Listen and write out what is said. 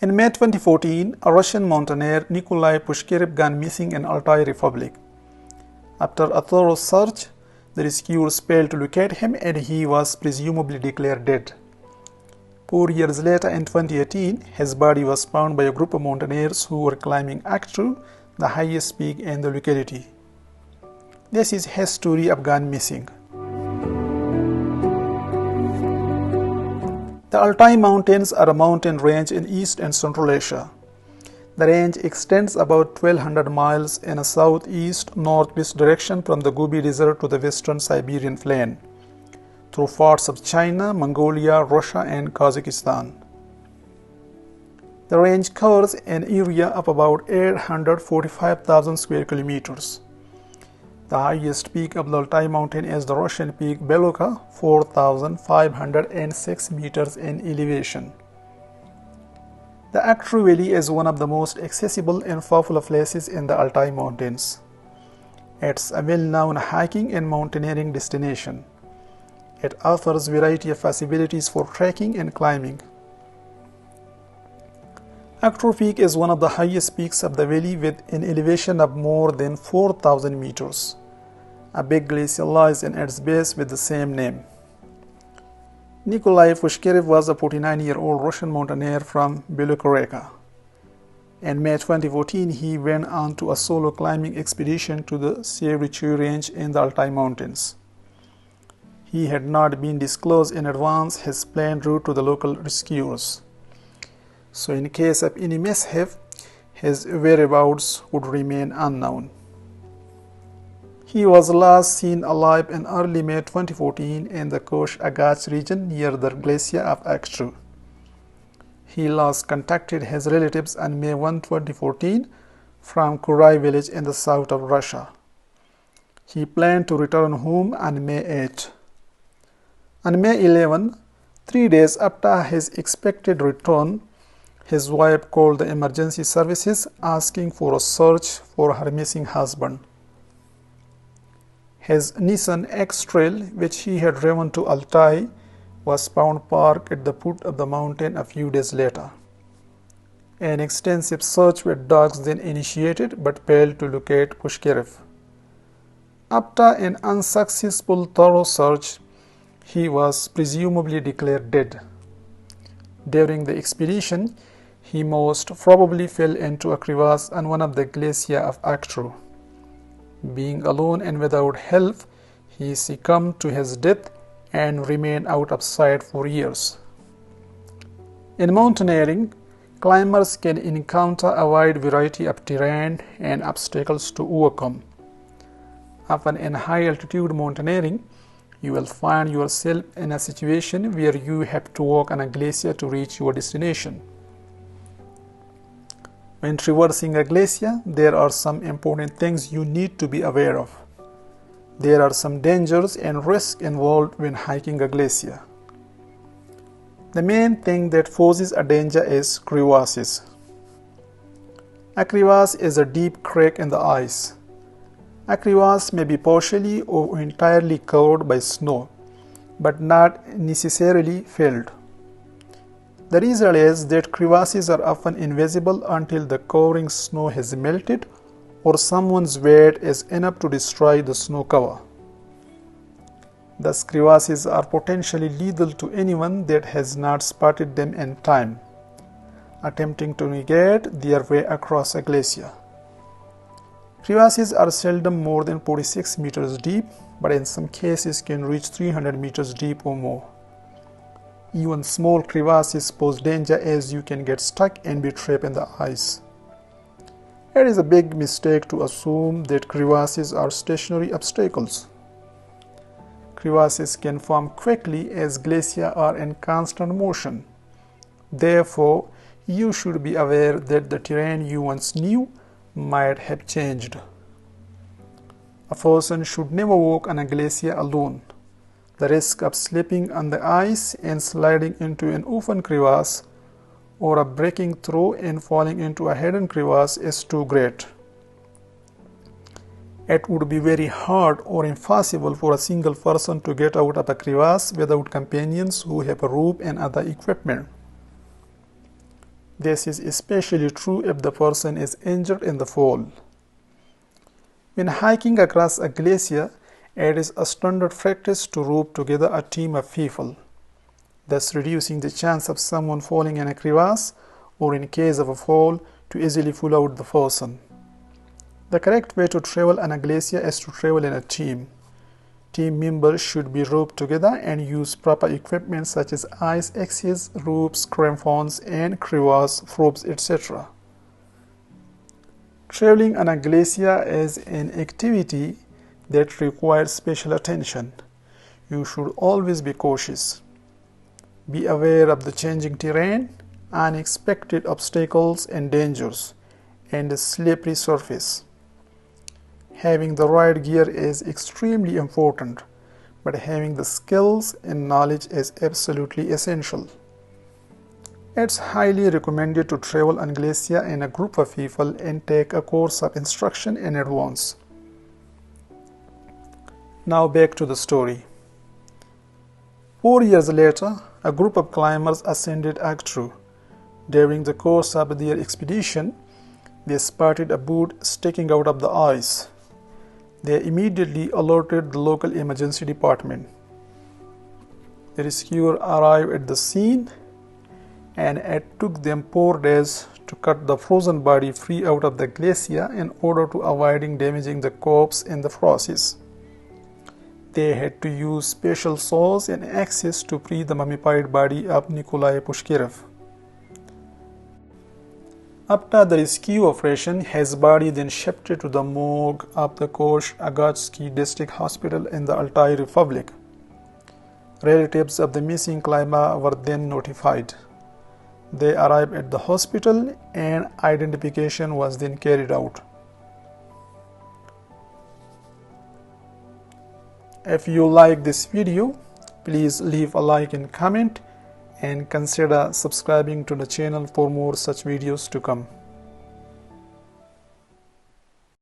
In May 2014, a Russian mountaineer Nikolay Pushkarev gone missing in Altai Republic. After a thorough search, the rescuers failed to locate him and he was presumably declared dead. 4 years later, in 2018, his body was found by a group of mountaineers who were climbing Aktru, the highest peak in the locality. This is his story of gone missing. The Altai Mountains are a mountain range in East and Central Asia. The range extends about 1200 miles in a southeast-northwest direction from the Gobi Desert to the western Siberian plain, through parts of China, Mongolia, Russia, and Kazakhstan. The range covers an area of about 845,000 square kilometers. The highest peak of the Altai mountain is the Russian peak Beloka, 4,506 meters in elevation. The Aktru Valley is one of the most accessible and popular places in the Altai Mountains. It's a well-known hiking and mountaineering destination. It offers a variety of possibilities for trekking and climbing. Aktru Peak is one of the highest peaks of the valley with an elevation of more than 4,000 meters. A big glacier lies in its base with the same name. Nikolay Pushkarev was a 49-year-old Russian mountaineer from Belokoreka. In May 2014, he went on to a solo climbing expedition to the North Chuya Range in the Altai Mountains. He had not been disclosed in advance his planned route to the local rescuers. So in case of any mishap, his whereabouts would remain unknown. He was last seen alive in early May 2014 in the Kosh Agach region near the glacier of Aktru. He last contacted his relatives on May 1, 2014 from Kurai village in the south of Russia. He planned to return home on May 8. On May 11, 3 days after his expected return, his wife called the emergency services asking for a search for her missing husband. His Nissan X-Trail, which he had driven to Altai, was found parked at the foot of the mountain a few days later. An extensive search with dogs then initiated but failed to locate Pushkarev. After an unsuccessful thorough search, he was presumably declared dead. During the expedition, he most probably fell into a crevasse on one of the glacier of Aktru. Being alone and without help, he succumbed to his death and remained out of sight for years. In mountaineering, climbers can encounter a wide variety of terrain and obstacles to overcome. Often in high-altitude mountaineering, you will find yourself in a situation where you have to walk on a glacier to reach your destination. When traversing a glacier, there are some important things you need to be aware of. There are some dangers and risks involved when hiking a glacier. The main thing that poses a danger is crevasses. A crevasse is a deep crack in the ice. A crevasse may be partially or entirely covered by snow, but not necessarily filled. The result is that crevasses are often invisible until the covering snow has melted or someone's weight is enough to destroy the snow cover. Thus, crevasses are potentially lethal to anyone that has not spotted them in time, attempting to navigate their way across a glacier. Crevasses are seldom more than 46 meters deep, but in some cases can reach 300 meters deep or more. Even small crevasses pose danger as you can get stuck and be trapped in the ice. It is a big mistake to assume that crevasses are stationary obstacles. Crevasses can form quickly as glaciers are in constant motion. Therefore, you should be aware that the terrain you once knew might have changed. A person should never walk on a glacier alone. The risk of slipping on the ice and sliding into an open crevasse or of breaking through and falling into a hidden crevasse is too great. It would be very hard or impossible for a single person to get out of a crevasse without companions who have a rope and other equipment. This is especially true if the person is injured in the fall. When hiking across a glacier, it is a standard practice to rope together a team of people, thus reducing the chance of someone falling in a crevasse or, in case of a fall, to easily pull out the person. The correct way to travel on a glacier is to travel in a team. Team members should be roped together and use proper equipment such as ice axes, ropes, crampons, and crevasse ropes, etc. Traveling on a glacier is an activity that requires special attention. You should always be cautious. Be aware of the changing terrain, unexpected obstacles and dangers, and the slippery surface. Having the right gear is extremely important, but having the skills and knowledge is absolutely essential. It's highly recommended to travel on glacier in a group of people and take a course of instruction in advance. Now back to the story. 4 years later, a group of climbers ascended Aktru. During the course of their expedition, they spotted a boot sticking out of the ice. They immediately alerted the local emergency department. The rescuers arrived at the scene, and it took them 4 days to cut the frozen body free out of the glacier in order to avoid damaging the corpse in the process. They had to use special saws and axes to free the mummified body of Nikolay Pushkarev. After the rescue operation, his body then shifted to the morgue of the Kosh-Agatsky District Hospital in the Altai Republic. Relatives of the missing climber were then notified. They arrived at the hospital and identification was then carried out. If you like this video, please leave a like and comment, and consider subscribing to the channel for more such videos to come.